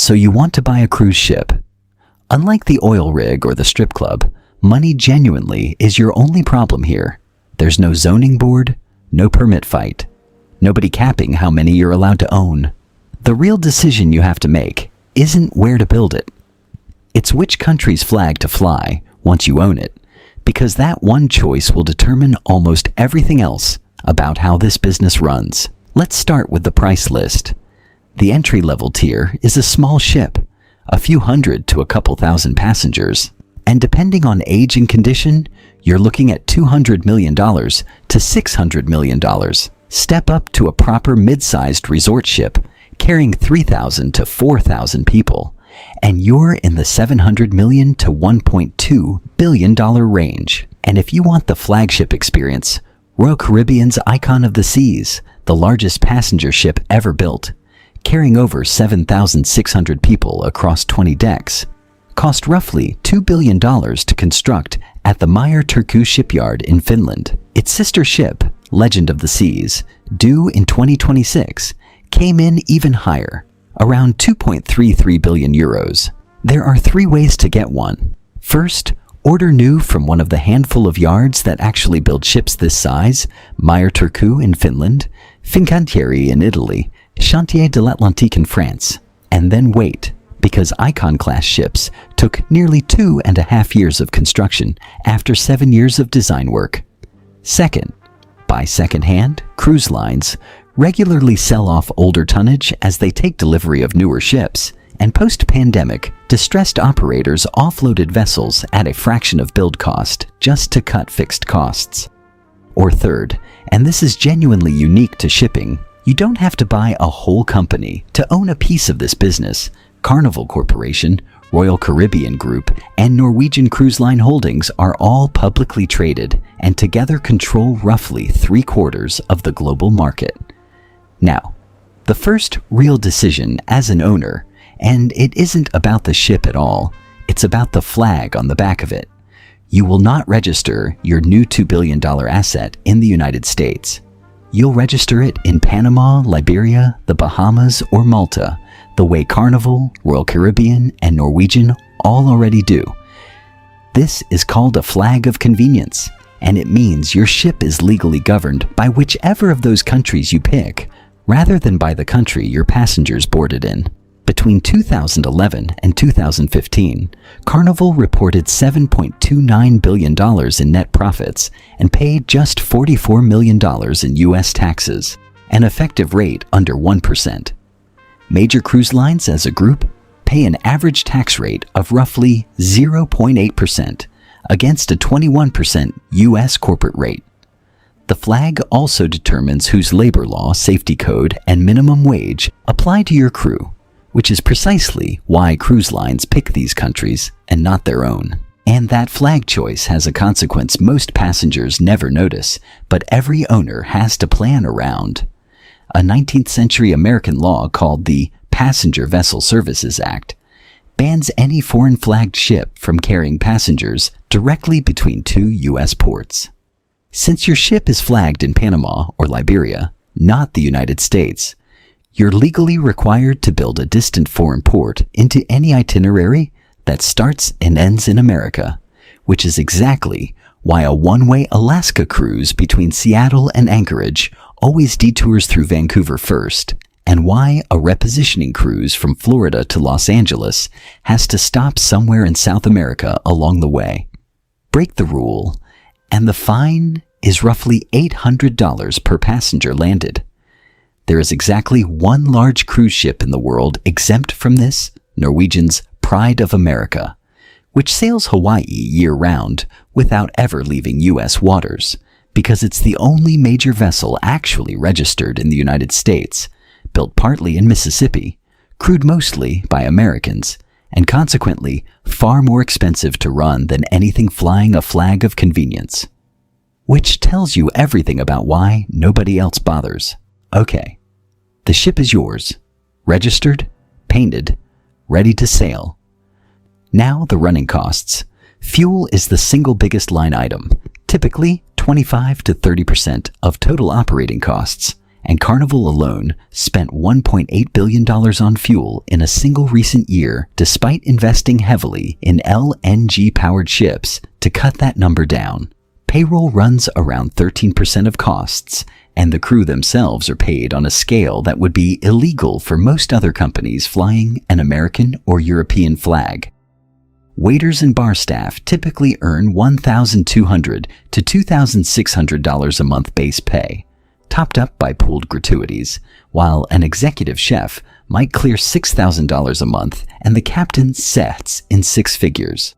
So you want to buy a cruise ship. Unlike the oil rig or the strip club, money genuinely is your only problem here. There's no zoning board, no permit fight, nobody capping how many you're allowed to own. The real decision you have to make isn't where to build it. It's which country's flag to fly once you own it, because that one choice will determine almost everything else about how this business runs. Let's start with the price list. The entry-level tier is a small ship, a few hundred to a couple thousand passengers, and depending on age and condition, you're looking at $200 million to $600 million. Step up to a proper mid-sized resort ship carrying 3,000 to 4,000 people, and you're in the $700 million to $1.2 billion range. And if you want the flagship experience, Royal Caribbean's Icon of the Seas, the largest passenger ship ever built, carrying over 7,600 people across 20 decks, cost roughly $2 billion to construct at the Meyer Turku shipyard in Finland. Its sister ship, Legend of the Seas, due in 2026, came in even higher, around 2.33 billion euros. There are 3 ways to get one. First, order new from one of the handful of yards that actually build ships this size: Meyer Turku in Finland, Fincantieri in Italy, Chantier de l'Atlantique in France, and then wait, because Icon-class ships took nearly 2.5 years of construction after 7 years of design work. Second, buy second-hand. Cruise lines regularly sell off older tonnage as they take delivery of newer ships, and post-pandemic, distressed operators offloaded vessels at a fraction of build cost just to cut fixed costs. Or third, and this is genuinely unique to shipping, you don't have to buy a whole company to own a piece of this business. Carnival Corporation, Royal Caribbean Group, and Norwegian Cruise Line Holdings are all publicly traded and together control roughly 3/4 of the global market. Now, the first real decision as an owner, and it isn't about the ship at all, it's about the flag on the back of it. You will not register your new $2 billion asset in the United States. You'll register it in Panama, Liberia, the Bahamas, or Malta, the way Carnival, Royal Caribbean, and Norwegian all already do. This is called a flag of convenience, and it means your ship is legally governed by whichever of those countries you pick, rather than by the country your passengers boarded in. Between 2011 and 2015, Carnival reported $7.29 billion in net profits and paid just $44 million in U.S. taxes, an effective rate under 1%. Major cruise lines as a group pay an average tax rate of roughly 0.8% against a 21% U.S. corporate rate. The flag also determines whose labor law, safety code, and minimum wage apply to your crew, which is precisely why cruise lines pick these countries and not their own. And that flag choice has a consequence most passengers never notice, but every owner has to plan around. A 19th century American law called the Passenger Vessel Services Act bans any foreign-flagged ship from carrying passengers directly between 2 U.S. ports. Since your ship is flagged in Panama or Liberia, not the United States, you're legally required to build a distant foreign port into any itinerary that starts and ends in America, which is exactly why a one-way Alaska cruise between Seattle and Anchorage always detours through Vancouver first, and why a repositioning cruise from Florida to Los Angeles has to stop somewhere in South America along the way. Break the rule, and the fine is roughly $800 per passenger landed. There is exactly one large cruise ship in the world exempt from this, Norwegian's Pride of America, which sails Hawaii year-round without ever leaving U.S. waters, because it's the only major vessel actually registered in the United States, built partly in Mississippi, crewed mostly by Americans, and consequently far more expensive to run than anything flying a flag of convenience. Which tells you everything about why nobody else bothers. Okay, the ship is yours, registered, painted, ready to sail. Now the running costs. Fuel is the single biggest line item, typically 25 to 30% of total operating costs, and Carnival alone spent $1.8 billion on fuel in a single recent year, despite investing heavily in LNG-powered ships to cut that number down. Payroll runs around 13% of costs, and the crew themselves are paid on a scale that would be illegal for most other companies flying an American or European flag. Waiters and bar staff typically earn $1,200 to $2,600 a month base pay, topped up by pooled gratuities, while an executive chef might clear $6,000 a month and the captain sets in six figures.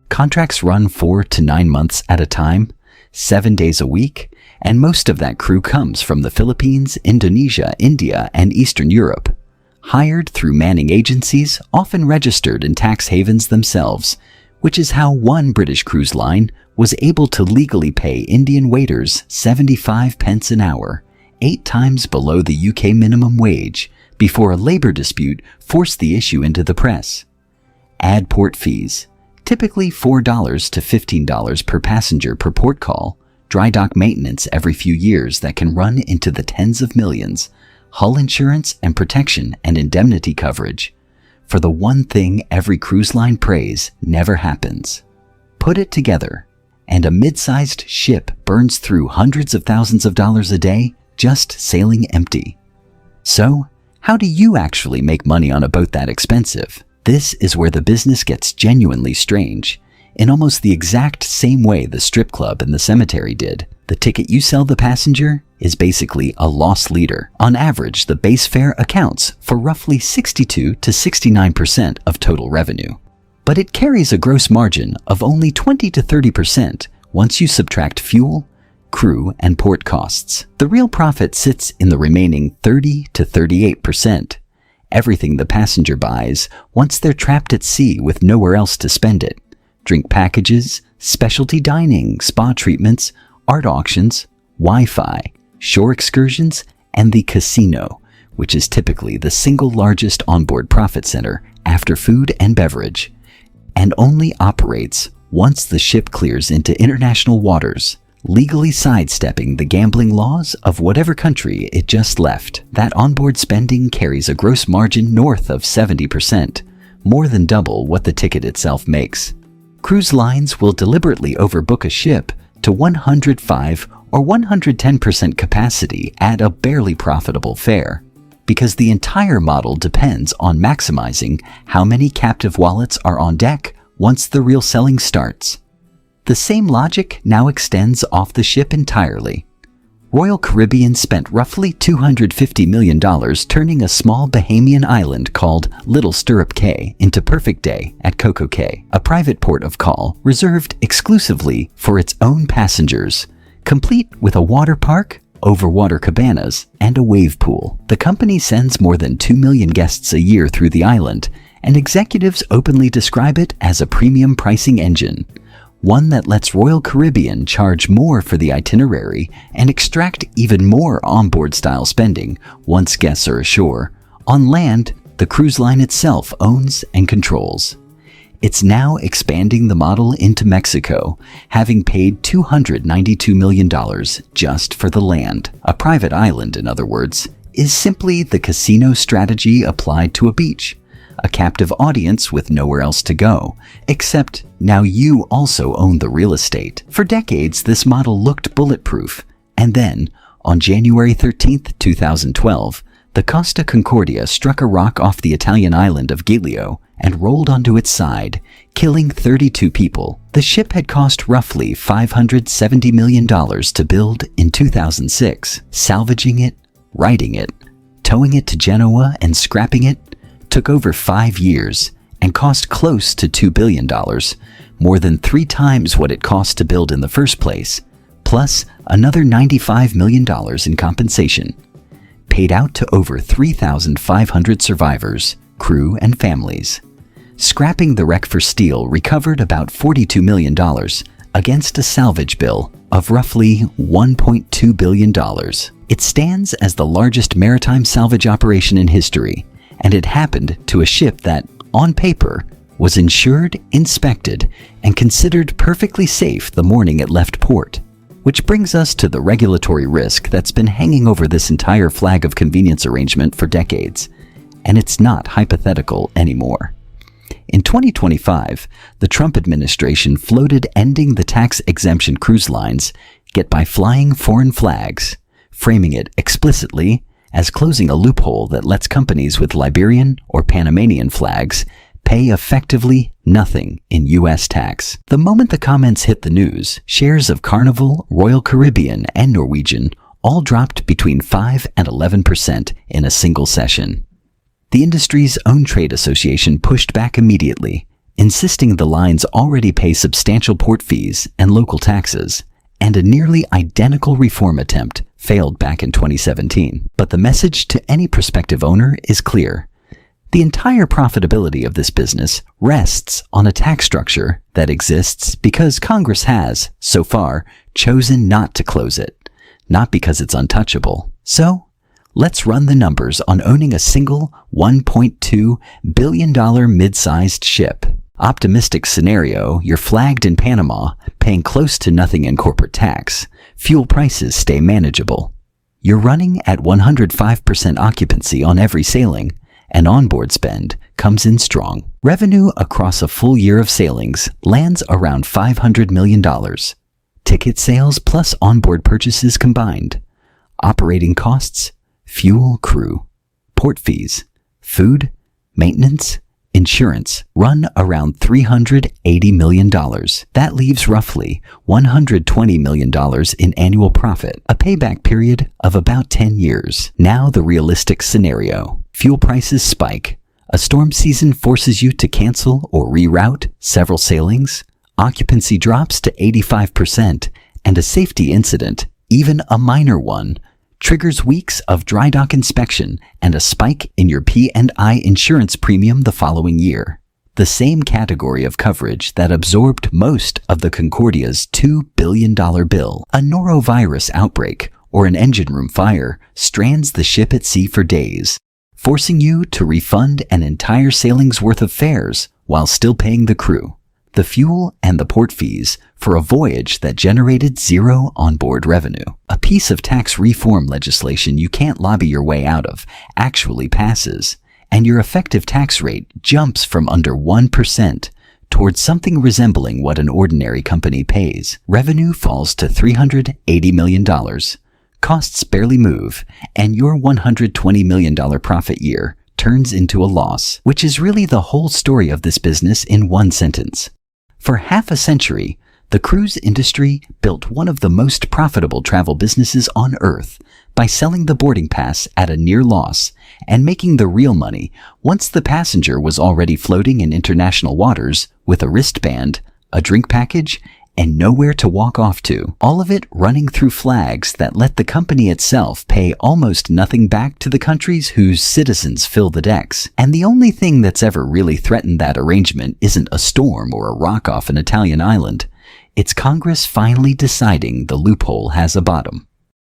Contracts run 4 to 9 months at a time, 7 days a week, and most of that crew comes from the Philippines, Indonesia, India, and Eastern Europe. Hired through manning agencies, often registered in tax havens themselves, which is how one British cruise line was able to legally pay Indian waiters 75 pence an hour, 8 times below the UK minimum wage, before a labor dispute forced the issue into the press. Add port fees, typically $4 to $15 per passenger per port call, dry dock maintenance every few years that can run into the tens of millions, hull insurance and protection and indemnity coverage, for the one thing every cruise line prays never happens. Put it together, and a mid-sized ship burns through hundreds of thousands of dollars a day just sailing empty. So, how do you actually make money on a boat that expensive? This is where the business gets genuinely strange. In almost the exact same way the strip club and the cemetery did, the ticket you sell the passenger is basically a loss leader. On average, the base fare accounts for roughly 62 to 69% of total revenue. But it carries a gross margin of only 20 to 30% once you subtract fuel, crew, and port costs. The real profit sits in the remaining 30 to 38%. Everything the passenger buys once they're trapped at sea with nowhere else to spend it. Drink packages, specialty dining, spa treatments, art auctions, Wi-Fi, shore excursions, and the casino, which is typically the single largest onboard profit center after food and beverage, and only operates once the ship clears into international waters, legally sidestepping the gambling laws of whatever country it just left. That onboard spending carries a gross margin north of 70%, more than double what the ticket itself makes. Cruise lines will deliberately overbook a ship to 105 or 110% capacity at a barely profitable fare, because the entire model depends on maximizing how many captive wallets are on deck once the real selling starts. The same logic now extends off the ship entirely. Royal Caribbean spent roughly $250 million turning a small Bahamian island called Little Stirrup Cay into Perfect Day at Coco Cay, a private port of call reserved exclusively for its own passengers, complete with a water park, overwater cabanas, and a wave pool. The company sends more than 2 million guests a year through the island, and executives openly describe it as a premium pricing engine, one that lets Royal Caribbean charge more for the itinerary and extract even more onboard-style spending once guests are ashore. On land, the cruise line itself owns and controls. It's now expanding the model into Mexico, having paid $292 million just for the land. A private island, in other words, is simply the casino strategy applied to a beach. A captive audience with nowhere else to go, except now you also own the real estate. For decades, this model looked bulletproof, and then, on January 13, 2012, the Costa Concordia struck a rock off the Italian island of Giglio and rolled onto its side, killing 32 people. The ship had cost roughly $570 million to build in 2006. Salvaging it, righting it, towing it to Genoa, and scrapping it took over 5 years and cost close to $2 billion, more than 3 times what it cost to build in the first place, plus another $95 million in compensation, paid out to over 3,500 survivors, crew, and families. Scrapping the wreck for steel recovered about $42 million against a salvage bill of roughly $1.2 billion. It stands as the largest maritime salvage operation in history, and it happened to a ship that, on paper, was insured, inspected, and considered perfectly safe the morning it left port. Which brings us to the regulatory risk that's been hanging over this entire flag of convenience arrangement for decades, and it's not hypothetical anymore. In 2025, the Trump administration floated ending the tax exemption cruise lines get by flying foreign flags, framing it explicitly as closing a loophole that lets companies with Liberian or Panamanian flags pay effectively nothing in U.S. tax. The moment the comments hit the news, shares of Carnival, Royal Caribbean, and Norwegian all dropped between 5 and 11% in a single session. The industry's own trade association pushed back immediately, insisting the lines already pay substantial port fees and local taxes, and a nearly identical reform attempt failed back in 2017. But the message to any prospective owner is clear. The entire profitability of this business rests on a tax structure that exists because Congress has, so far, chosen not to close it, not because it's untouchable. So, let's run the numbers on owning a single $1.2 billion mid-sized ship. Optimistic scenario, you're flagged in Panama, paying close to nothing in corporate tax. Fuel prices stay manageable. You're running at 105% occupancy on every sailing, and onboard spend comes in strong. Revenue across a full year of sailings lands around $500 million. Ticket sales plus onboard purchases combined. Operating costs, fuel, crew, port fees, food, maintenance, insurance run around $380 million. That leaves roughly $120 million in annual profit, a payback period of about 10 years. Now the realistic scenario. Fuel prices spike. A storm season forces you to cancel or reroute several sailings. Occupancy drops to 85%, and a safety incident, even a minor one, triggers weeks of dry dock inspection and a spike in your P&I insurance premium the following year. The same category of coverage that absorbed most of the Concordia's $2 billion bill. A norovirus outbreak or an engine room fire strands the ship at sea for days, forcing you to refund an entire sailing's worth of fares while still paying the crew, the fuel, and the port fees for a voyage that generated zero onboard revenue. A piece of tax reform legislation you can't lobby your way out of actually passes, and your effective tax rate jumps from under 1% towards something resembling what an ordinary company pays. Revenue falls to $380 million. Costs barely move, and your $120 million profit year turns into a loss, which is really the whole story of this business in one sentence. For half a century, the cruise industry built one of the most profitable travel businesses on Earth by selling the boarding pass at a near loss and making the real money once the passenger was already floating in international waters with a wristband, a drink package, and nowhere to walk off to. All of it running through flags that let the company itself pay almost nothing back to the countries whose citizens fill the decks. And the only thing that's ever really threatened that arrangement isn't a storm or a rock off an Italian island. It's Congress finally deciding the loophole has a bottom.